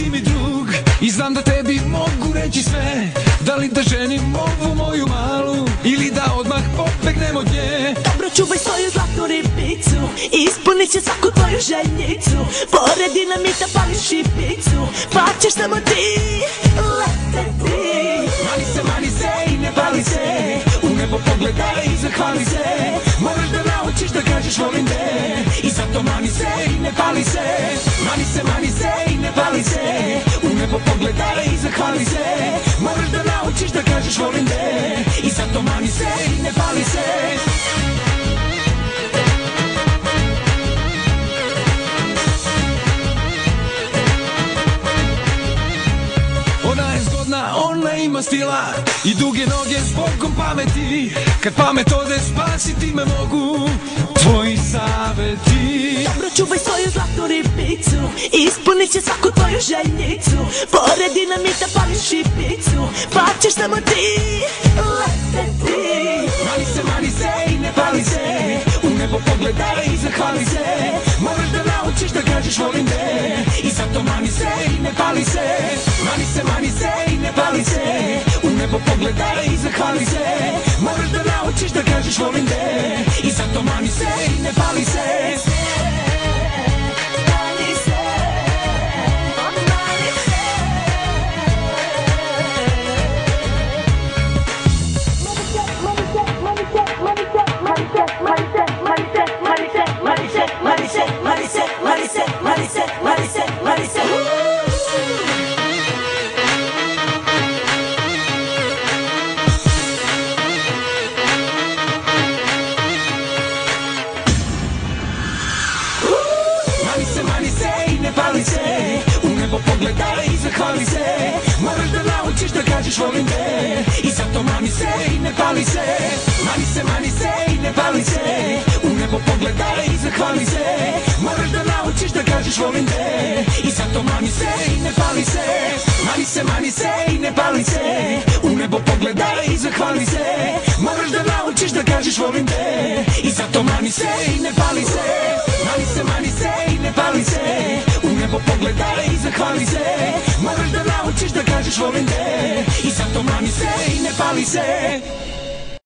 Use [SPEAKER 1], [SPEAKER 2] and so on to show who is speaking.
[SPEAKER 1] si mi drug i znam da tebi mogu reći sve. Da li da ženim ovu moju malu ili da odmah pobegnemo od nje?
[SPEAKER 2] Dobro, čuvaj svoju zlatnu ribicu, ispunit će svaku tvoju željicu. Pored dinamita pališ šipicu, pa ćeš samo ti leteti.
[SPEAKER 1] Mani se i ne pali se, u nebo pogledaj i zahvali se. Moraš da naučiš da kažeš volim te, i zato mani se i ne pali se. Mani se i ne pali se, u nebo pogledaj i zahvali se. Moraš da naučiš da kažeš volim te, i zato mani se i ne pali se. Ona je zgodna, ona ima stila i duge noge s Bogom pameti. Kad pamet ode, spasiti me mogu tvoji saveti.
[SPEAKER 2] Dobro, čuvaj svoju zlatnu ribicu, ispunit će svaku tvoju željicu. Pored dinamita pališ šipicu, pa ćeš samo ti leteti.
[SPEAKER 1] Mani se i ne pali se, u nebo pogledaj i zahvali se. Moraš da naučiš da kažeš volim te, i zato mani se i ne pali se. Mani se i ne pali se, u nebo pogledaj i zahvali se. Moraš da naučiš da kažeš volim te, i zato mani se i ne pali se. Mani se i ne pali se, u nebo pogledaj i zahvali se. Moraš da naučiš da kažeš volim te, i zato mani se i ne pali se. Mani se i ne pali se, u nebo pogledaj i zahvali se. Moraš da naučiš da kažeš volim te, i zato mani se i ne pali se. Mani se i ne pali se, u nebo pogledaj i zahvali se. Moraš da naučiš da kažeš volim te, i zato mani se i ne pali se. Mani se i ne pali se, u nebo pogledaj i zahvali se. Moraš da naučiš da kažeš volim te, i zato mani se i ne pali se.